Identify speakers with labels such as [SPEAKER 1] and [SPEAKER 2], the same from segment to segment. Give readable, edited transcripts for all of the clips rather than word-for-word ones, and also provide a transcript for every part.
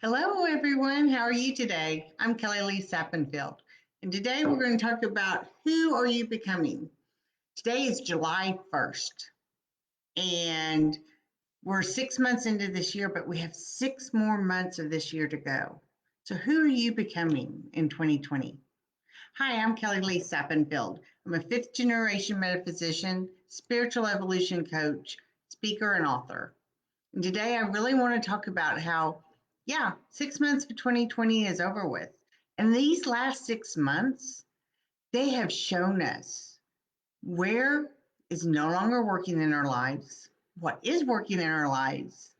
[SPEAKER 1] Hello, everyone. How are you today? I'm Kelly Lee Sappenfield, and today we're going to talk about who are you becoming. Today is July 1st, and we're 6 months into this year, but we have 6 more months of this year to go. So, who are you becoming in 2020? Hi, I'm Kelly Lee Sappenfield. I'm a fifth generation metaphysician, spiritual evolution coach, speaker, and author. And today I really want to talk about how, 6 months of 2020 is over with. And these last 6 months, they have shown us where is no longer working in our lives, what is working in our lives,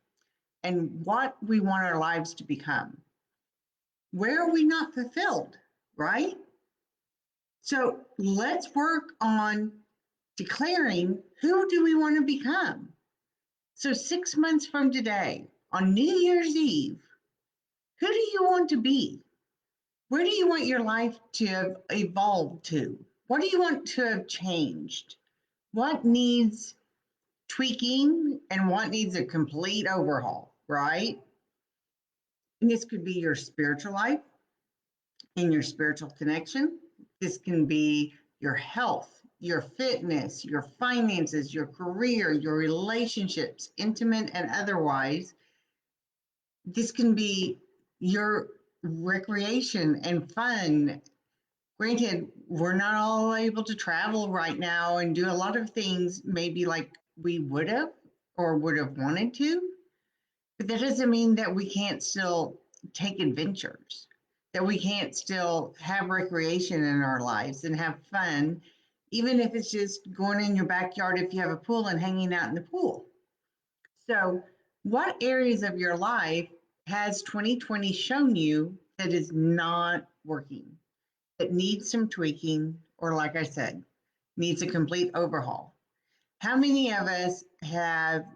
[SPEAKER 1] and what we want our lives to become. Where are we not fulfilled, right? So let's work on declaring who do we want to become. So 6 months from today, on New Year's Eve, who do you want to be? Where do you want your life to have evolved to? What do you want to have changed? What needs tweaking and what needs a complete overhaul, right? And this could be your spiritual life and your spiritual connection. This can be your health, your fitness, your finances, your career, your relationships, intimate and otherwise. This can be your recreation and fun. Granted, we're not all able to travel right now and do a lot of things maybe like we would have or would have wanted to, but that doesn't mean that we can't still take adventures, that we can't still have recreation in our lives and have fun, even if it's just going in your backyard if you have a pool and hanging out in the pool. So, what areas of your life has 2020 shown you that is not working, that needs some tweaking, or like I said, needs a complete overhaul? How many of us have,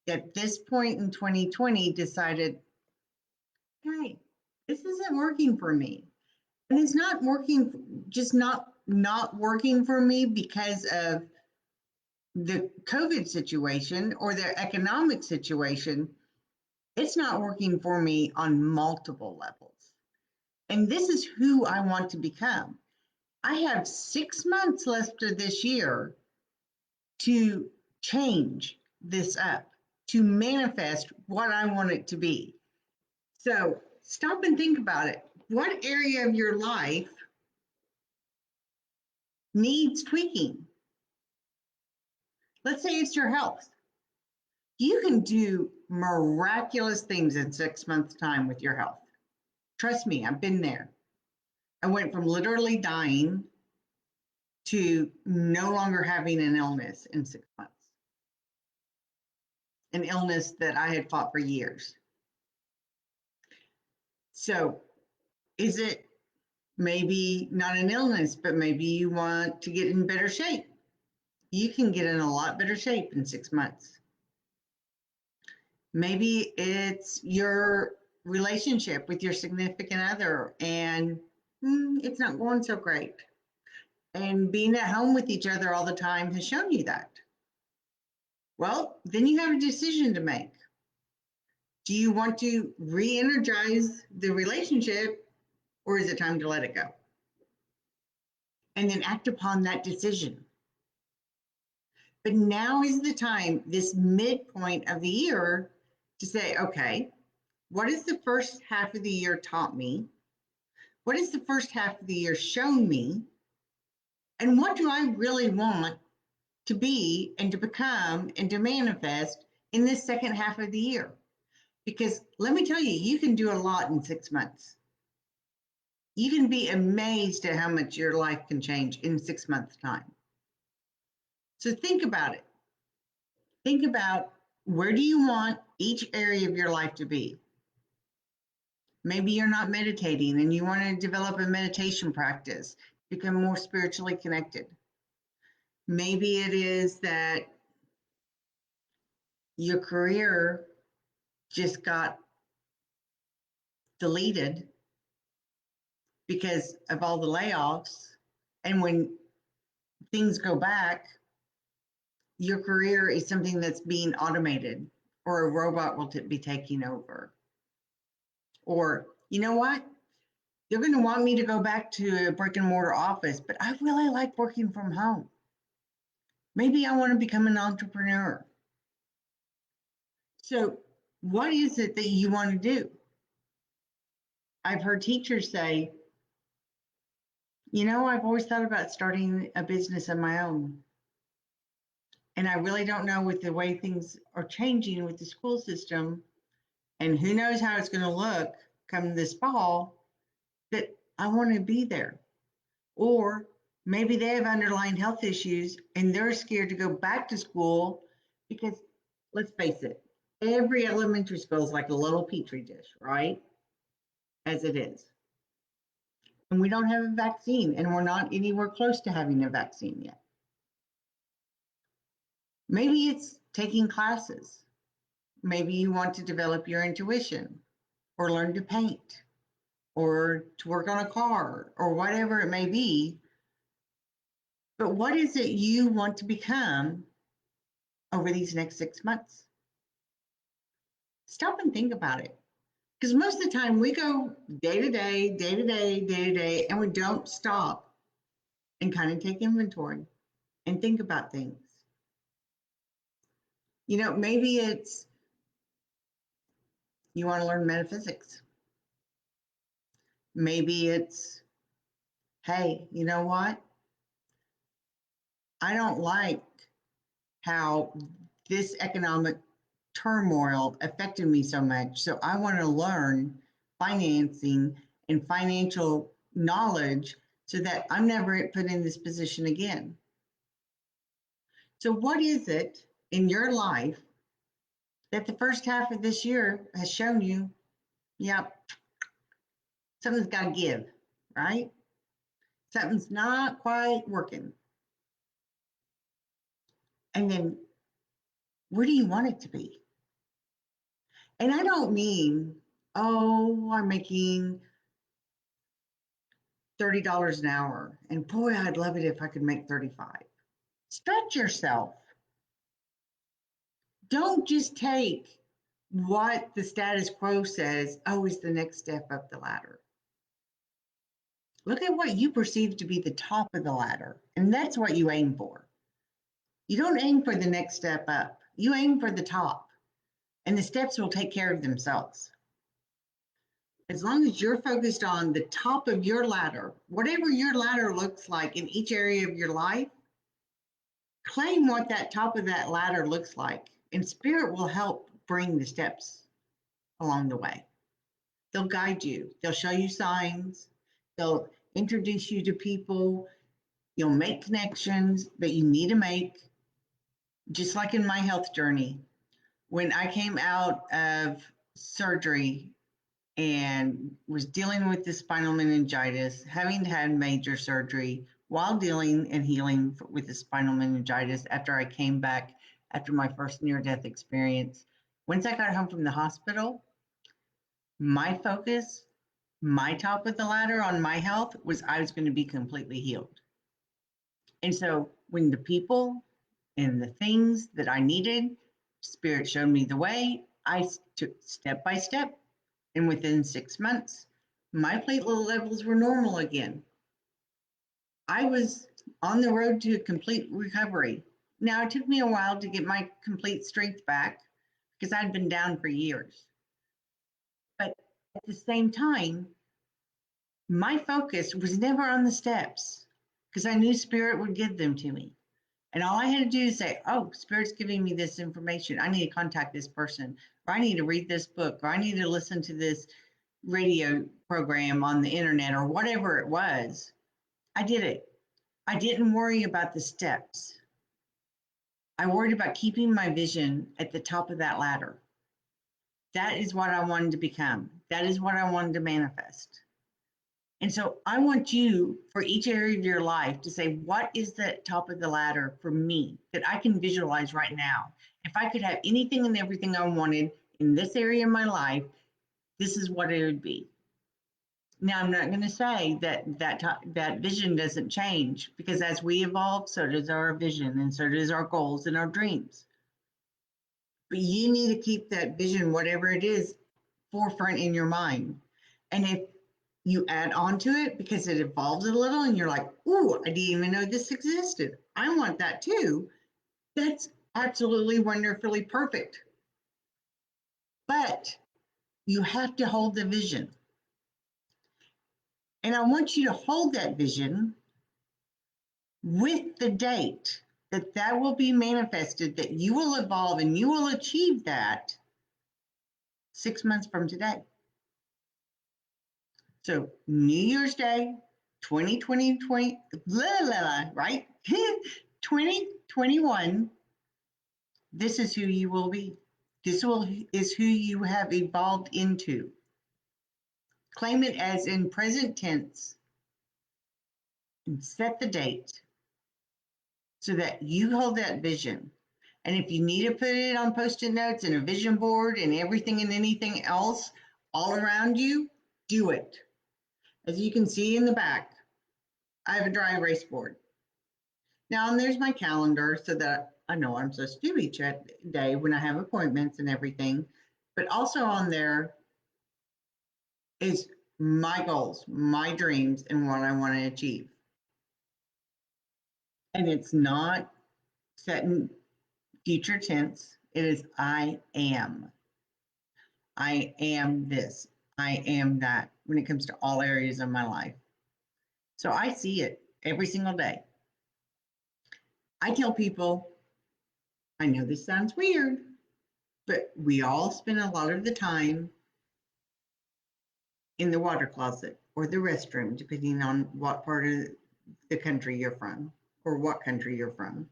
[SPEAKER 1] at this point in 2020, decided, hey, this isn't working for me? And it's not working, just not working for me because of the COVID situation or the economic situation. It's not working for me on multiple levels. And this is who I want to become. I have 6 months left of this year to change this up, to manifest what I want it to be. So stop and think about it. What area of your life needs tweaking? Let's say it's your health. You can do miraculous things in 6 months' time with your health. Trust me, I've been there. I went from literally dying to no longer having an illness in 6 months, an illness that I had fought for years. So, is it maybe not an illness, but maybe you want to get in better shape? You can get in a lot better shape in 6 months. Maybe it's your relationship with your significant other and it's not going so great. And being at home with each other all the time has shown you that. Well, then you have a decision to make. Do you want to re energize the relationship or is it time to let it go? And then act upon that decision. But now is the time, this midpoint of the year, to say, okay, what has the first half of the year taught me? What has the first half of the year shown me? And what do I really want to be and to become and to manifest in this second half of the year? Because let me tell you, you can do a lot in 6 months. You can be amazed at how much your life can change in 6 months' time. So think about it. Think about, where do you want each area of your life to be? Maybe you're not meditating and you want to develop a meditation practice, become more spiritually connected. Maybe it is that your career just got deleted because of all the layoffs. And when things go back, your career is something that's being automated or a robot will be taking over. Or, you know what? They're going to want me to go back to a brick and mortar office, but I really like working from home. Maybe I want to become an entrepreneur. So, what is it that you want to do? I've heard teachers say, I've always thought about starting a business of my own. And I really don't know with the way things are changing with the school system, and who knows how it's going to look come this fall, that I want to be there. Or maybe they have underlying health issues and they're scared to go back to school because, let's face it, every elementary school is like a little petri dish, right? As it is. And we don't have a vaccine, and we're not anywhere close to having a vaccine yet. Maybe it's taking classes. Maybe you want to develop your intuition or learn to paint or to work on a car or whatever it may be. But what is it you want to become over these next 6 months? Stop and think about it. Because most of the time we go day to day, day to day, day to day, and we don't stop and kind of take inventory and think about things. Maybe it's you want to learn metaphysics. Maybe it's, hey, you know what? I don't like how this economic turmoil affected me so much. So I want to learn financing and financial knowledge so that I'm never put in this position again. So, what is it in your life that the first half of this year has shown you, yep, something's got to give, right? Something's not quite working. And then where do you want it to be? And I don't mean, oh, I'm making $30 an hour. And boy, I'd love it if I could make 35. Stretch yourself. Don't just take what the status quo says, oh, is the next step up the ladder. Look at what you perceive to be the top of the ladder, and that's what you aim for. You don't aim for the next step up, you aim for the top, and the steps will take care of themselves. As long as you're focused on the top of your ladder, whatever your ladder looks like in each area of your life, claim what that top of that ladder looks like, and Spirit will help bring the steps along the way. They'll guide you, they'll show you signs, they'll introduce you to people, you'll make connections that you need to make, just like in my health journey. When I came out of surgery and was dealing with the spinal meningitis, having had major surgery while dealing and healing with the spinal meningitis after I came back after my first near-death experience. Once I got home from the hospital, my focus, my top of the ladder on my health was I was going to be completely healed. And so when the people and the things that I needed, Spirit showed me the way, I took step by step. And within 6 months, my platelet levels were normal again. I was on the road to complete recovery. Now, it took me a while to get my complete strength back because I'd been down for years. But at the same time, my focus was never on the steps because I knew Spirit would give them to me. And all I had to do is say, oh, Spirit's giving me this information. I need to contact this person, or I need to read this book, or I need to listen to this radio program on the internet, or whatever it was. I did it. I didn't worry about the steps. I worried about keeping my vision at the top of that ladder. That is what I wanted to become. That is what I wanted to manifest. And so I want you, for each area of your life, to say, what is the top of the ladder for me that I can visualize right now? If I could have anything and everything I wanted in this area of my life, this is what it would be. Now, I'm not going to say that vision doesn't change, because as we evolve, so does our vision, and so does our goals and our dreams. But you need to keep that vision, whatever it is, forefront in your mind. And if you add on to it because it evolves a little and you're like, ooh, I didn't even know this existed. I want that too. That's absolutely wonderfully perfect. But you have to hold the vision. And I want you to hold that vision with the date that that will be manifested, that you will evolve and you will achieve that 6 months from today. So New Year's Day, 2020, right? 2021, this is who you will be. Is who you have evolved into. Claim it as in present tense and set the date so that you hold that vision. And if you need to put it on Post-it notes and a vision board and everything and anything else all around you, do it. As you can see in the back, I have a dry erase board. Now, and there's my calendar so that I know what I'm supposed to do each day when I have appointments and everything. But also on there is my goals, my dreams, and what I want to achieve. And it's not set in future tense. It is I am. I am this. I am that when it comes to all areas of my life. So I see it every single day. I tell people, I know this sounds weird, but we all spend a lot of the time in the water closet or the restroom, depending on what part of the country you're from or what country you're from.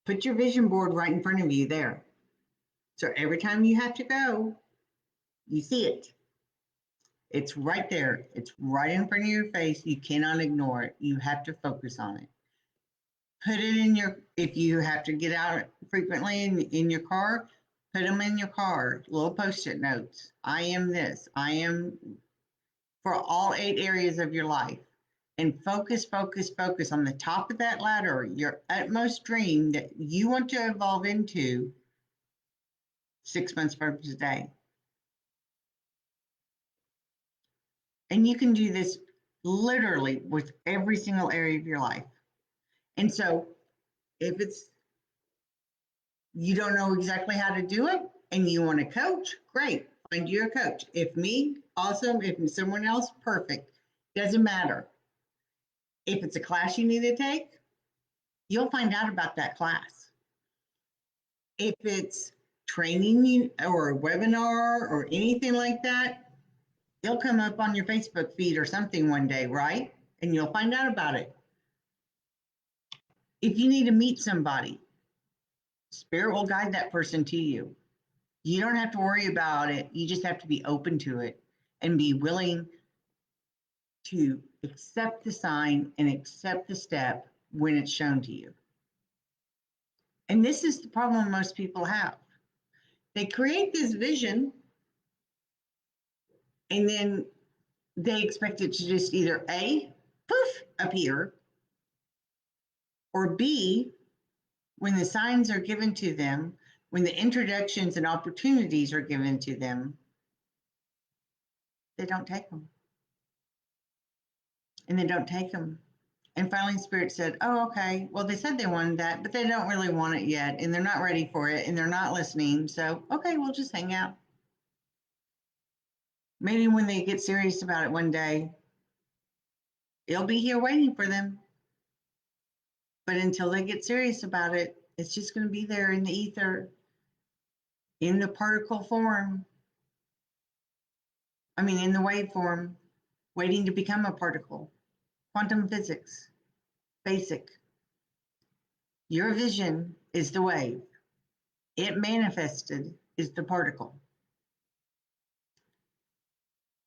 [SPEAKER 1] Put your vision board right in front of you there. So every time you have to go, you see it. It's right there. It's right in front of your face. You cannot ignore it. You have to focus on it. Put it in your, if you have to get out frequently in your car, put them in your car, little Post-it notes. I am this. I am for all 8 areas of your life. And focus, focus, focus on the top of that ladder, your utmost dream that you want to evolve into 6 months from today. And you can do this literally with every single area of your life. And so if it's, you don't know exactly how to do it and you want a coach, great, find you a coach. If me, awesome. If someone else, perfect. Doesn't matter. If it's a class you need to take, you'll find out about that class. If it's training you or a webinar or anything like that, it'll come up on your Facebook feed or something one day, right? And you'll find out about it. If you need to meet somebody, Spirit will guide that person to you. You don't have to worry about it. You just have to be open to it and be willing to accept the sign and accept the step when it's shown to you. And this is the problem most people have. They create this vision and then they expect it to just either A, poof, appear, or B, when the signs are given to them, when the introductions and opportunities are given to them, they don't take them. And they don't take them. And finally, Spirit said, oh, okay, well, they said they wanted that, but they don't really want it yet, and they're not ready for it, and they're not listening. So, okay, we'll just hang out. Maybe when they get serious about it one day, it'll be here waiting for them. But until they get serious about it, it's just going to be there in the ether, in the particle form. I mean, in the wave form, waiting to become a particle. Quantum physics, basic. Your vision is the wave. It manifested is the particle.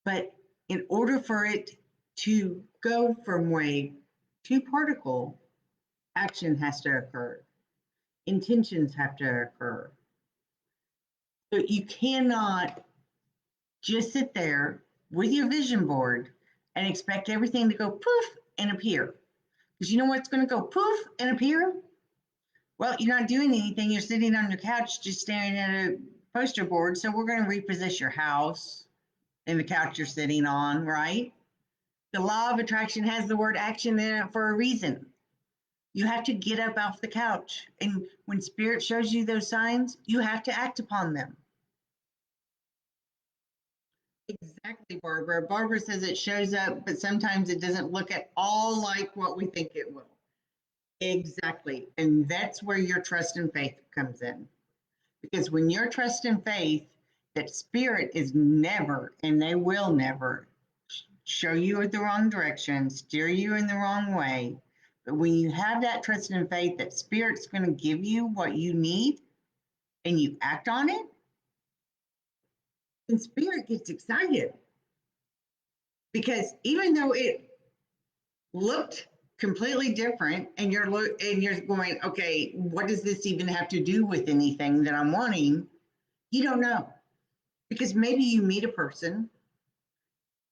[SPEAKER 1] But in order for it to go from wave to particle, action has to occur. Intentions have to occur. So you cannot just sit there with your vision board and expect everything to go poof and appear. Because you know what's going to go poof and appear? Well, you're not doing anything. You're sitting on your couch just staring at a poster board. So we're going to repossess your house and the couch you're sitting on, right? The law of attraction has the word action in it for a reason. You have to get up off the couch. And when spirit shows you those signs, you have to act upon them. Exactly, Barbara. Barbara says it shows up, but sometimes it doesn't look at all like what we think it will. Exactly. And that's where your trust and faith comes in. Because when your trust and faith that spirit is never, and they will never, show you the wrong direction, steer you in the wrong way. But when you have that trust and faith that spirit's going to give you what you need and you act on it, then spirit gets excited. Because even though it looked completely different and you're going, okay, what does this even have to do with anything that I'm wanting? You don't know. Because maybe you meet a person,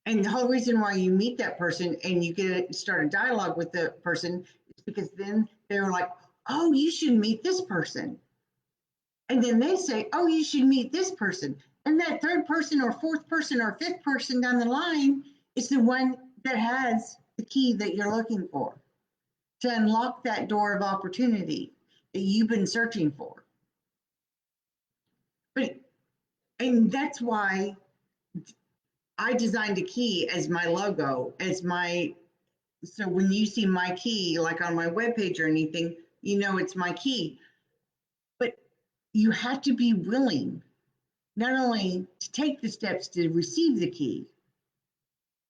[SPEAKER 1] and the whole reason why you meet that person and you get start a dialogue with the person is because then they're like, oh, you should meet this person. And then they say, oh, you should meet this person. And that third person or fourth person or fifth person down the line is the one that has the key that you're looking for to unlock that door of opportunity that you've been searching for. But, and that's why I designed a key as my logo, as my, so when you see my key, like on my webpage or anything, you know it's my key. But you have to be willing not only to take the steps to receive the key,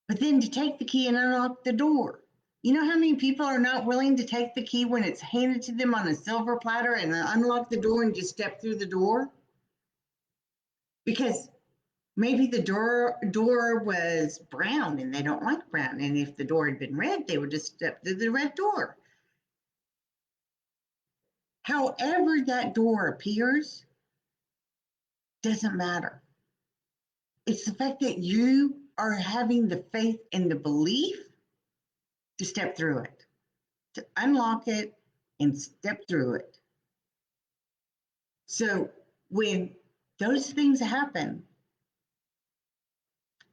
[SPEAKER 1] but then to take the key and unlock the door. You know how many people are not willing to take the key when it's handed to them on a silver platter and unlock the door and just step through the door? Because maybe the door was brown and they don't like brown. And if the door had been red, they would just step through the red door. However that door appears doesn't matter. It's the fact that you are having the faith and the belief to step through it, to unlock it and step through it. So when those things happen,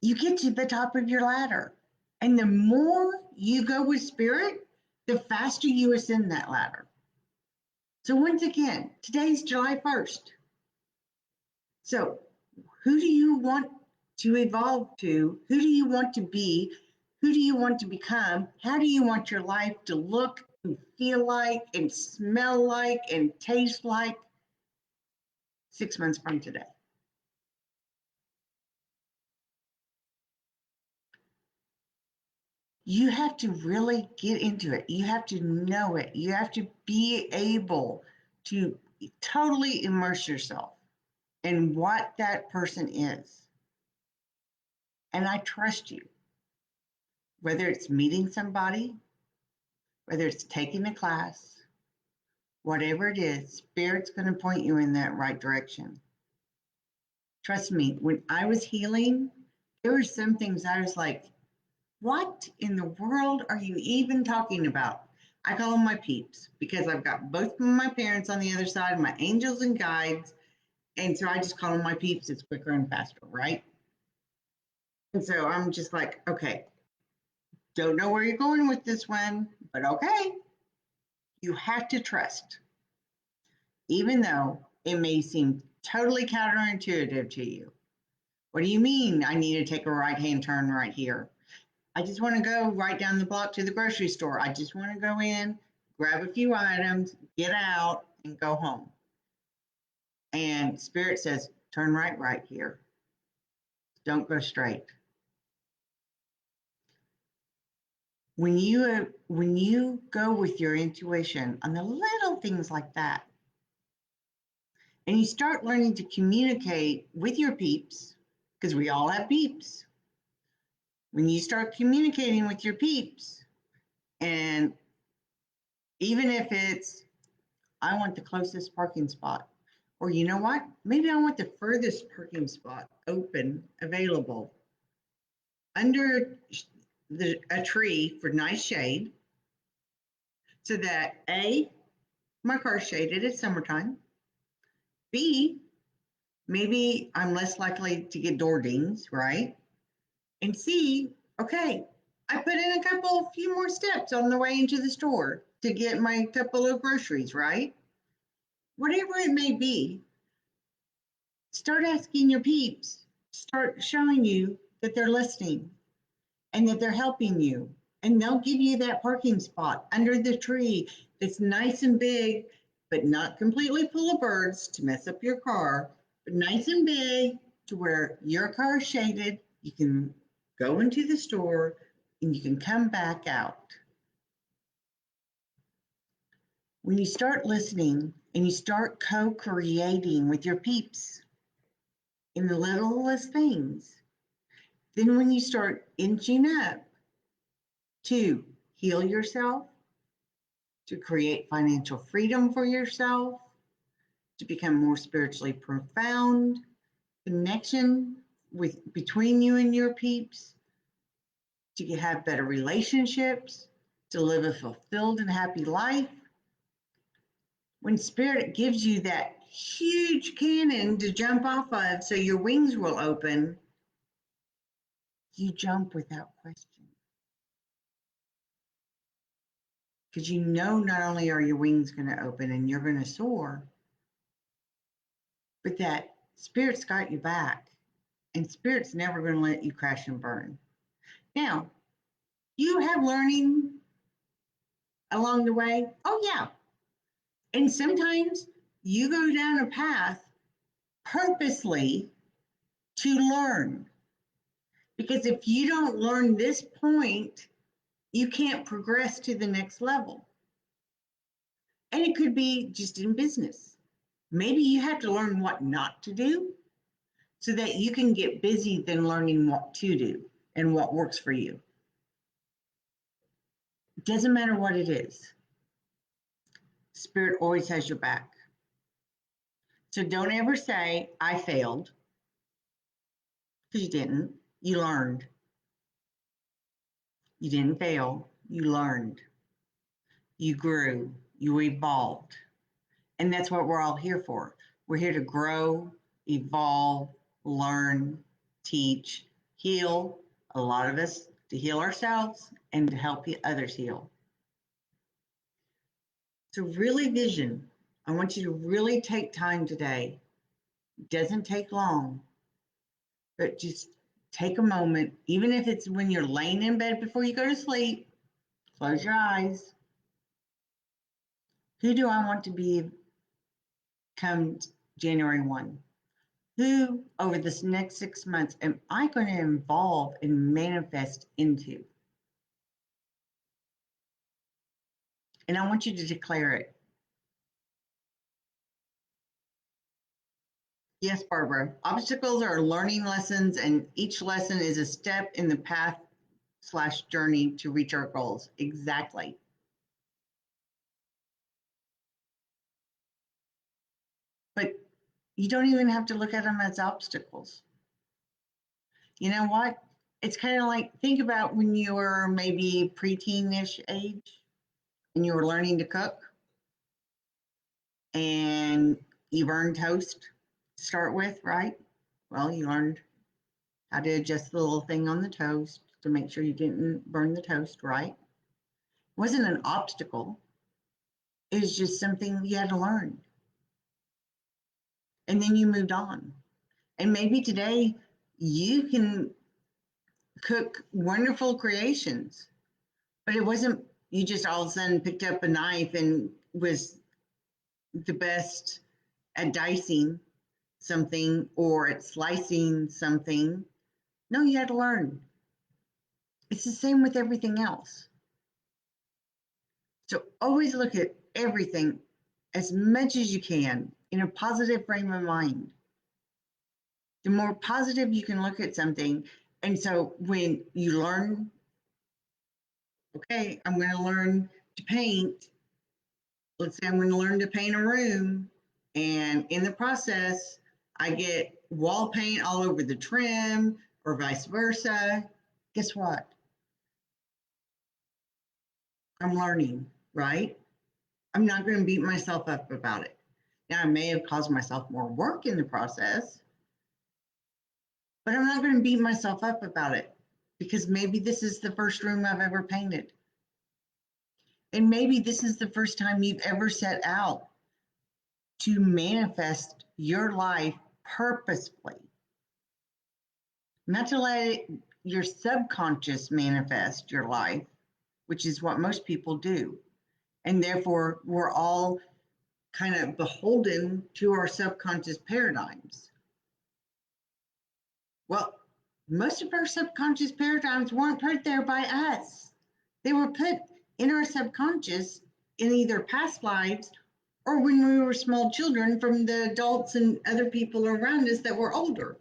[SPEAKER 1] you get to the top of your ladder. And the more you go with spirit, the faster you ascend that ladder. So once again, today's July 1st. So who do you want to evolve to? Who do you want to be? Who do you want to become? How do you want your life to look and feel like and smell like and taste like 6 months from today? You have to really get into it. You have to know it. You have to be able to totally immerse yourself in what that person is. And I trust you, whether it's meeting somebody, whether it's taking a class, whatever it is, Spirit's going to point you in that right direction. Trust me, when I was healing, there were some things I was like, what in the world are you even talking about? I call them my peeps because I've got both of my parents on the other side, my angels and guides. And so I just call them my peeps. It's quicker and faster, right? And so I'm just like, okay, don't know where you're going with this one, but okay. You have to trust, even though it may seem totally counterintuitive to you. What do you mean I need to take a right-hand turn right here? I just want to go right down the block to the grocery store. I just want to go in, grab a few items, get out, and go home. And Spirit says, turn right here. Don't go straight. When you go with your intuition on the little things like that, and you start learning to communicate with your peeps, because we all have peeps. When you start communicating with your peeps, and even if it's, I want the closest parking spot, or you know what, maybe I want the furthest parking spot open, available, under a tree for nice shade, so that A, my car's shaded, it's summertime. B, Maybe I'm less likely to get door dings, right? And C, okay, I put in few more steps on the way into the store to get my couple of groceries, right? Whatever it may be, start asking your peeps, start showing you that they're listening and that they're helping you. And they'll give you that parking spot under the tree that's nice and big, but not completely full of birds to mess up your car, but nice and big to where your car is shaded. You can go into the store and you can come back out. When you start listening and you start co-creating with your peeps in the littlest things, then when you start inching up to heal yourself, to create financial freedom for yourself, to become more spiritually profound, connection with between you and your peeps, to have better relationships, to live a fulfilled and happy life. When spirit gives you that huge cannon to jump off of so your wings will open, you jump without question. Because you know not only are your wings going to open and you're going to soar, but that spirit's got your back and spirit's never going to let you crash and burn. Now, you have learning along the way. Oh, yeah. And sometimes you go down a path purposely to learn. Because if you don't learn this point, you can't progress to the next level. And it could be just in business. Maybe you have to learn what not to do so that you can get busy then learning what to do and what works for you. It doesn't matter what it is. Spirit always has your back. So don't ever say, I failed, because you didn't. You learned. You didn't fail. You learned. You grew. You evolved. And that's what we're all here for. We're here to grow, evolve, learn, teach, heal. A lot of us to heal ourselves and to help others heal. So really vision. I want you to really take time today. It doesn't take long, but just take a moment, even if it's when you're laying in bed before you go to sleep, close your eyes. Who do I want to be come January 1? Who over this next 6 months am I going to evolve and manifest into? And I want you to declare it. Yes, Barbara. Obstacles are learning lessons, and each lesson is a step in the path/journey to reach our goals. Exactly. But you don't even have to look at them as obstacles. You know what? It's kind of like, think about when you were maybe preteen-ish age and you were learning to cook and you burned toast to start with, right? Well, you learned how to adjust the little thing on the toast to make sure you didn't burn the toast, right? It wasn't an obstacle. It was just something you had to learn. And then you moved on. And maybe today you can cook wonderful creations, but it wasn't you just all of a sudden picked up a knife and was the best at dicing something or at slicing something. No, you had to learn. It's the same with everything else. So always look at everything as much as you can in a positive frame of mind. The more positive you can look at something, and so when you learn, okay, I'm going to learn to paint. Let's say I'm going to learn to paint a room, and in the process, I get wall paint all over the trim or vice versa. Guess what? I'm learning, right? I'm not going to beat myself up about it. Now, I may have caused myself more work in the process, but I'm not going to beat myself up about it because maybe this is the first room I've ever painted. And maybe this is the first time you've ever set out to manifest your life purposefully, not to let your subconscious manifest your life, which is what most people do. And therefore, we're all kind of beholden to our subconscious paradigms. Well, most of our subconscious paradigms weren't put there by us. They were put in our subconscious in either past lives or when we were small children from the adults and other people around us that were older.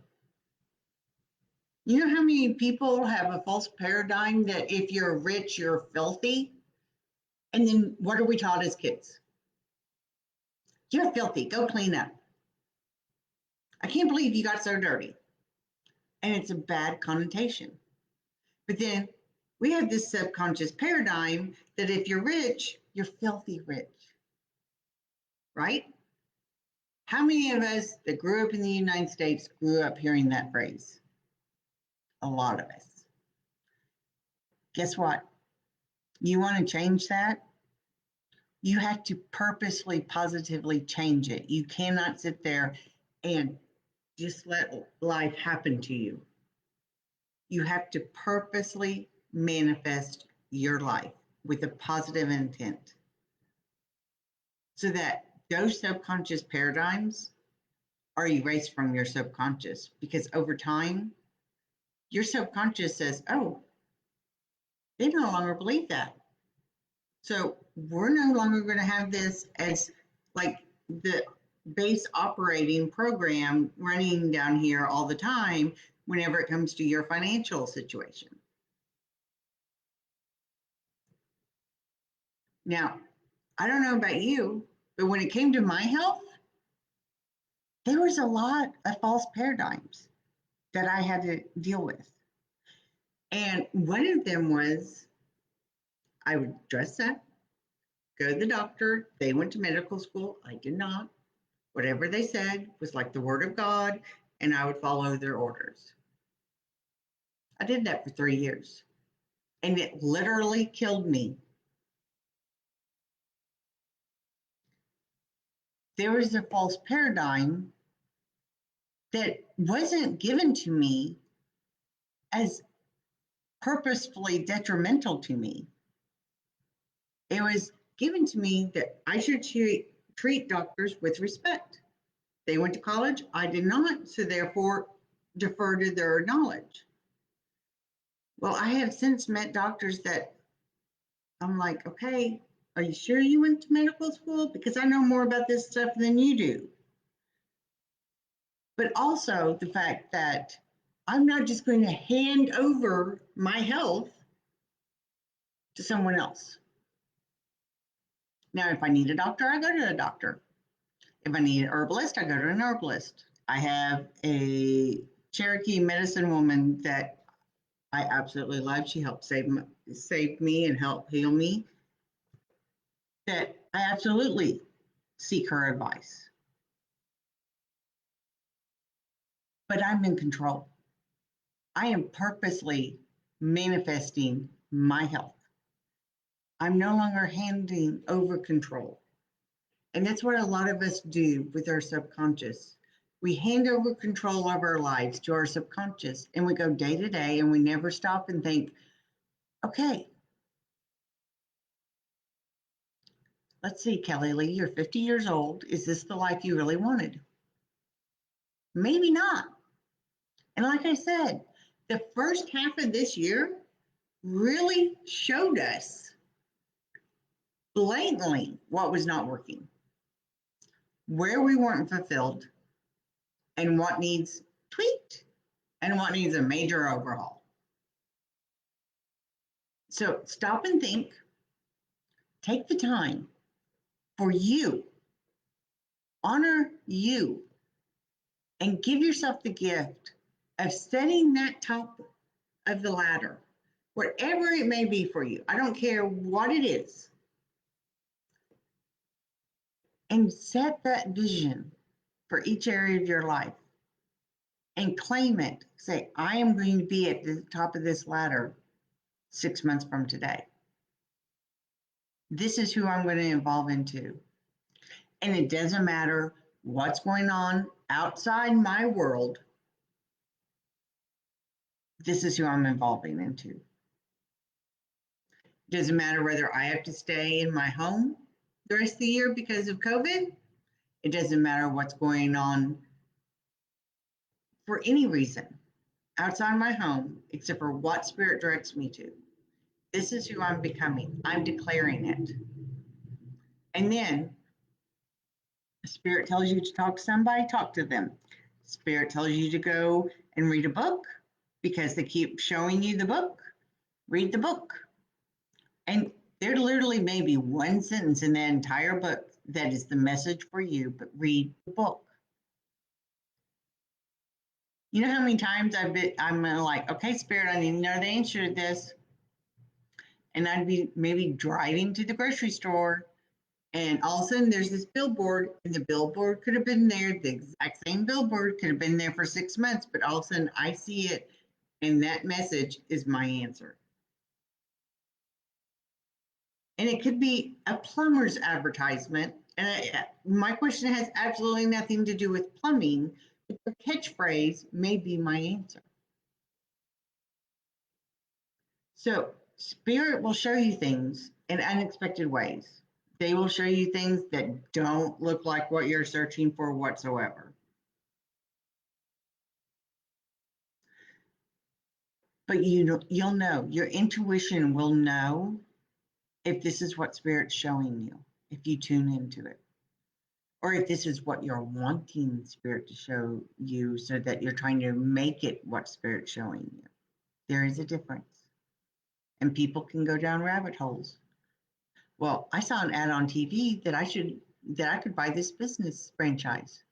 [SPEAKER 1] You know how many people have a false paradigm that if you're rich, you're filthy? And then what are we taught as kids? You're filthy, go clean up. I can't believe you got so dirty. And it's a bad connotation. But then we have this subconscious paradigm that if you're rich, you're filthy rich, right? How many of us that grew up in the United States grew up hearing that phrase? A lot of us. Guess what? You want to change that? You have to purposely, positively change it. You cannot sit there and just let life happen to you. You have to purposely manifest your life with a positive intent so that those subconscious paradigms are erased from your subconscious, because over time, your subconscious says, oh, they no longer believe that. So we're no longer going to have this as like the base operating program running down here all the time whenever it comes to your financial situation. Now, I don't know about you, but when it came to my health, there was a lot of false paradigms that I had to deal with. And one of them was I would dress up, go to the doctor. They went to medical school. I did not. Whatever they said was like the word of God, and I would follow their orders. I did that for 3 years, and it literally killed me. There was a false paradigm that wasn't given to me as purposefully detrimental to me. It was given to me that I should treat doctors with respect. They went to college, I did not, so therefore defer to their knowledge. Well, I have since met doctors that I'm like, okay, are you sure you went to medical school? Because I know more about this stuff than you do. But also the fact that I'm not just going to hand over my health to someone else. Now, if I need a doctor, I go to a doctor. If I need an herbalist, I go to an herbalist. I have a Cherokee medicine woman that I absolutely love. She helped save me and help heal me. That I absolutely seek her advice. But I'm in control. I am purposely manifesting my health. I'm no longer handing over control. And that's what a lot of us do with our subconscious. We hand over control of our lives to our subconscious and we go day to day and we never stop and think, okay, let's see, Kelly Lee, you're 50 years old. Is this the life you really wanted? Maybe not. And like I said, the first half of this year really showed us blatantly what was not working, where we weren't fulfilled, and what needs tweaked and what needs a major overhaul. So stop and think, take the time for you, honor you, and give yourself the gift of setting that top of the ladder, whatever it may be for you. I don't care what it is. and set that vision for each area of your life and claim it. Say, I am going to be at the top of this ladder 6 months from today. This is who I'm going to evolve into. And it doesn't matter what's going on outside my world. This is who I'm evolving into. It doesn't matter whether I have to stay in my home the rest of the year because of COVID. It doesn't matter what's going on for any reason outside my home, except for what spirit directs me to. This is who I'm becoming. I'm declaring it. And then spirit tells you to talk to somebody, talk to them. Spirit tells you to go and read a book because they keep showing you the book. Read the book. And there literally may be one sentence in that entire book that is the message for you, but read the book. You know how many times I'm like, okay, Spirit, I need to know the answer to this. And I'd be maybe driving to the grocery store, and all of a sudden there's this billboard, and the billboard could have been there, the exact same billboard could have been there for 6 months, but all of a sudden I see it, and that message is my answer. And it could be a plumber's advertisement. And my question has absolutely nothing to do with plumbing, but the catchphrase may be my answer. So, spirit will show you things in unexpected ways. They will show you things that don't look like what you're searching for whatsoever. But you'll know, your intuition will know if this is what spirit's showing you, if you tune into it. Or if this is what you're wanting spirit to show you so that you're trying to make it what spirit's showing you. There is a difference. And people can go down rabbit holes. Well, I saw an ad on TV that I could buy this business franchise.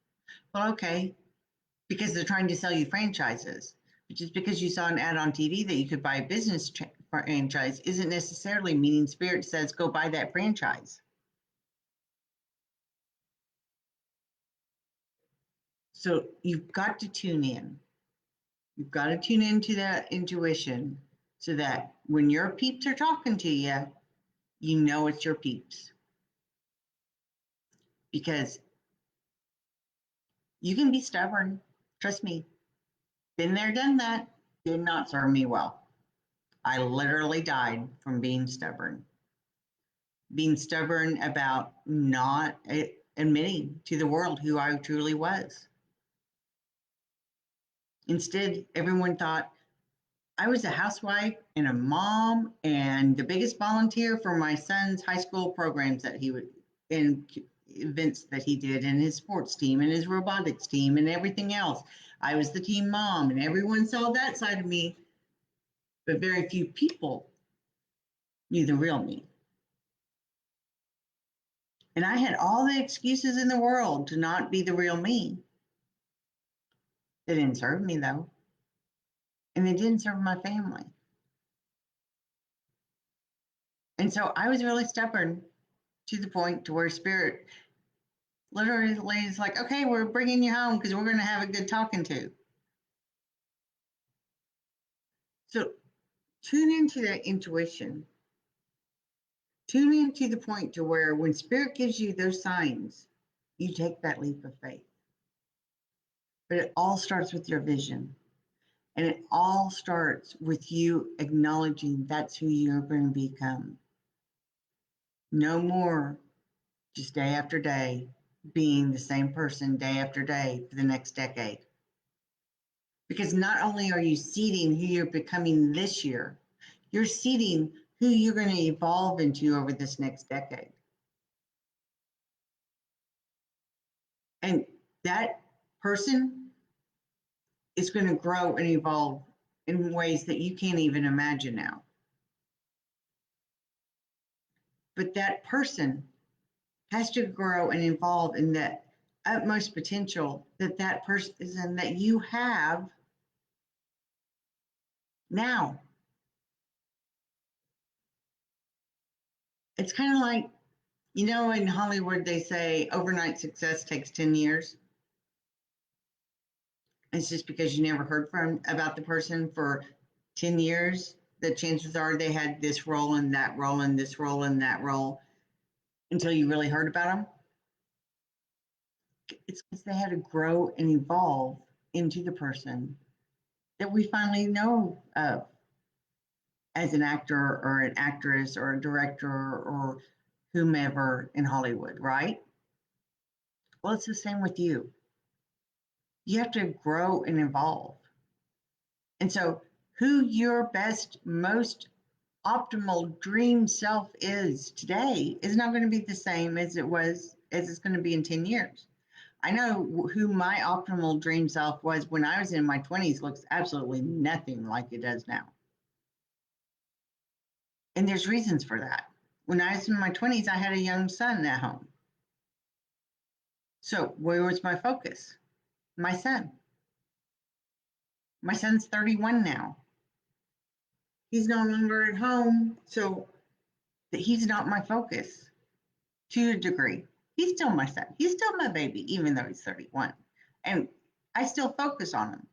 [SPEAKER 1] Well, okay, because they're trying to sell you franchises. But just because you saw an ad on TV that you could buy a business franchise isn't necessarily meaning spirit says go buy that franchise. So you've got to tune in. You've got to tune into that intuition so that when your peeps are talking to you, you know it's your peeps. Because you can be stubborn. Trust me. Been there, done that. Did not serve me well. I literally died from being stubborn. Being stubborn about not admitting to the world who I truly was. Instead, everyone thought I was a housewife and a mom and the biggest volunteer for my son's high school programs that he would and events that he did and his sports team and his robotics team and everything else. I was the team mom and everyone saw that side of me, but very few people knew the real me. And I had all the excuses in the world to not be the real me. They didn't serve me though. And they didn't serve my family. And so I was really stubborn to the point to where spirit literally is like, okay, we're bringing you home because we're going to have a good talking to. So tune into that intuition. Tune into the point to where when spirit gives you those signs, you take that leap of faith. But it all starts with your vision. And it all starts with you acknowledging that's who you're going to become. No more just day after day being the same person day after day for the next decade. Because not only are you seeding who you're becoming this year, you're seeding who you're going to evolve into over this next decade. And that person is going to grow and evolve in ways that you can't even imagine now. But that person has to grow and evolve in that utmost potential that that person that you have now. It's kind of like You know, in Hollywood, they say overnight success takes 10 years. It's just because you never heard from about the person for 10 years. The chances are they had this role and that role and this role and that role until you really heard about them. It's because they had to grow and evolve into the person that we finally know of as an actor or an actress or a director or whomever in Hollywood, right? Well, it's the same with you. You have to grow and evolve. And so, who your best, most optimal dream self is today is not going to be the same as it was, as it's going to be in 10 years. I know who my optimal dream self was when I was in my 20s looks absolutely nothing like it does now. And there's reasons for that. When I was in my 20s, I had a young son at home. So, where was my focus? My son. My son's 31 now. He's no longer at home, so he's not my focus to a degree. He's still my son. He's still my baby, even though he's 31. And I still focus on him.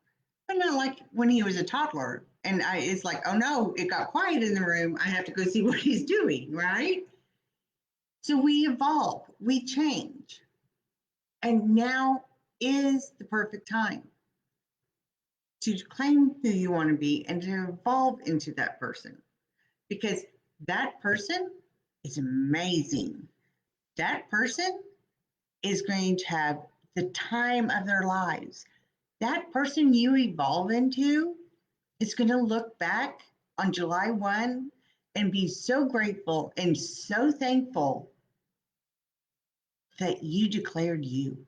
[SPEAKER 1] But not like when he was a toddler. And it's like, oh no, it got quiet in the room. I have to go see what he's doing, right? So we evolve, we change. And now is the perfect time to claim who you want to be and to evolve into that person because that person is amazing. That person is going to have the time of their lives. That person you evolve into is going to look back on July 1 and be so grateful and so thankful that you declared you.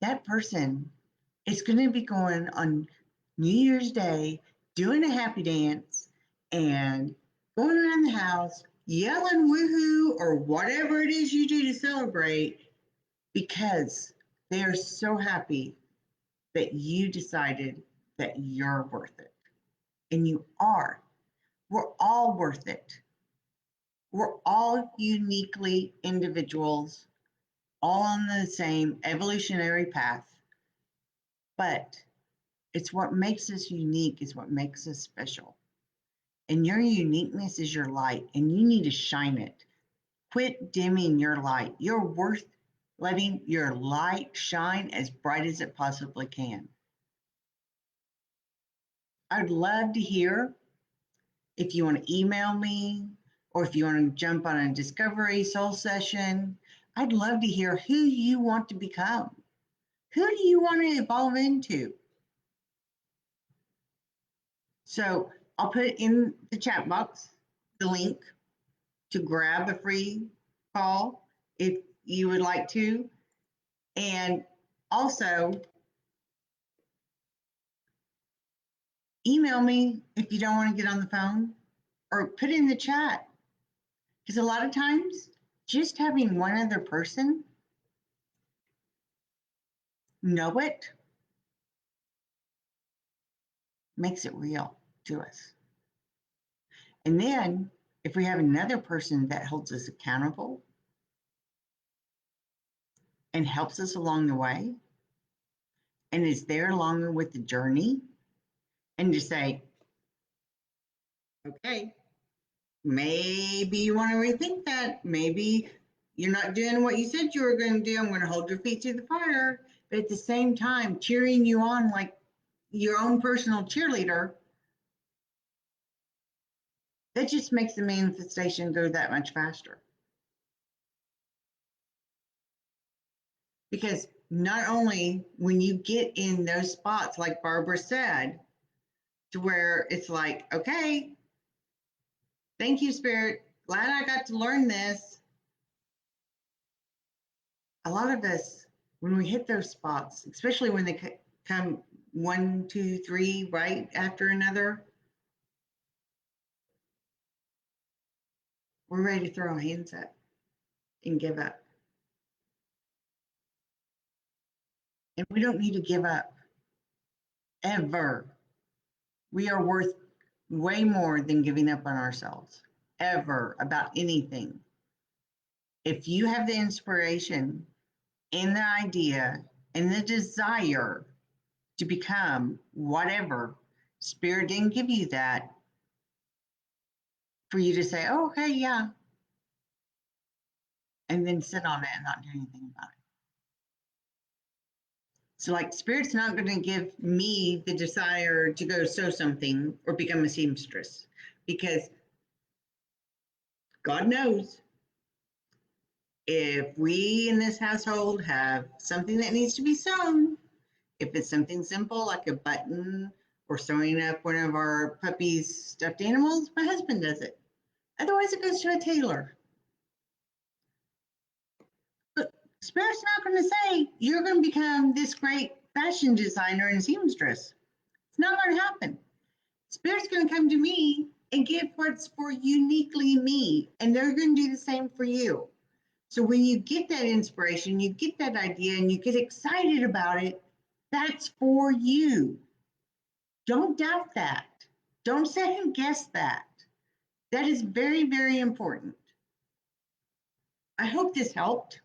[SPEAKER 1] That person is going to be going on New Year's Day doing a happy dance and going around the house yelling woohoo or whatever it is you do to celebrate because they are so happy that you decided that you're worth it. And you are. We're all worth it. We're all uniquely individuals, all on the same evolutionary path. But it's what makes us unique, is what makes us special. And your uniqueness is your light, and you need to shine it. Quit dimming your light. You're worth letting your light shine as bright as it possibly can. I'd love to hear if you want to email me or if you want to jump on a discovery soul session. I'd love to hear who you want to become. Who do you want to evolve into? So I'll put in the chat box the link to grab a free call if you would like to. And also email me if you don't want to get on the phone or put it in the chat. Because a lot of times, just having one other person know it makes it real to us. And then if we have another person that holds us accountable and helps us along the way and is there along with the journey and to say, okay, maybe you want to rethink that. Maybe you're not doing what you said you were going to do. I'm going to hold your feet to the fire. But at the same time, cheering you on like your own personal cheerleader, that just makes the manifestation go that much faster. Because not only when you get in those spots, like Barbara said, to where it's like, okay, thank you, Spirit. Glad I got to learn this. A lot of us, when we hit those spots, especially when they come 1, 2, 3, right after another, we're ready to throw our hands up and give up. And we don't need to give up ever. We are worth way more than giving up on ourselves. ever about anything. If you have the inspiration and the idea and the desire to become whatever, Spirit didn't give you that for you to say, oh, okay, yeah, and then sit on it and not do anything about it. So, like, Spirit's not going to give me the desire to go sew something or become a seamstress because God knows if we in this household have something that needs to be sewn, if it's something simple like a button or sewing up one of our puppy's stuffed animals, my husband does it. Otherwise, it goes to a tailor. But Spirit's not going to say you're going to become this great fashion designer and seamstress. It's not going to happen. Spirit's going to come to me and give what's for uniquely me, and they're going to do the same for you. So when you get that inspiration, you get that idea, and you get excited about it, that's for you. Don't doubt that. Don't second guess that. That is very, very important. I hope this helped.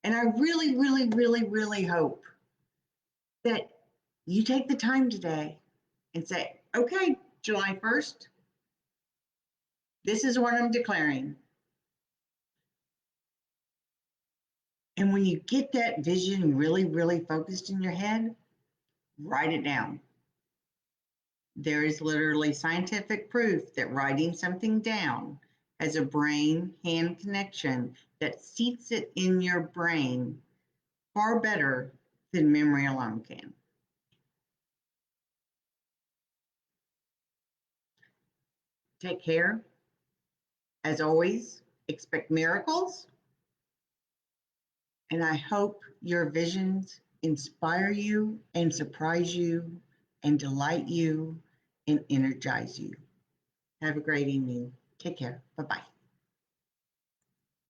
[SPEAKER 1] And I really, really, really, really hope that you take the time today and say, okay, July 1st, this is what I'm declaring. And when you get that vision really, really focused in your head, write it down. There is literally scientific proof that writing something down has a brain-hand connection that seats it in your brain far better than memory alone can. Take care. As always, expect miracles. And I hope your visions inspire you and surprise you and delight you and energize you. Have a great evening. Take care. Bye bye.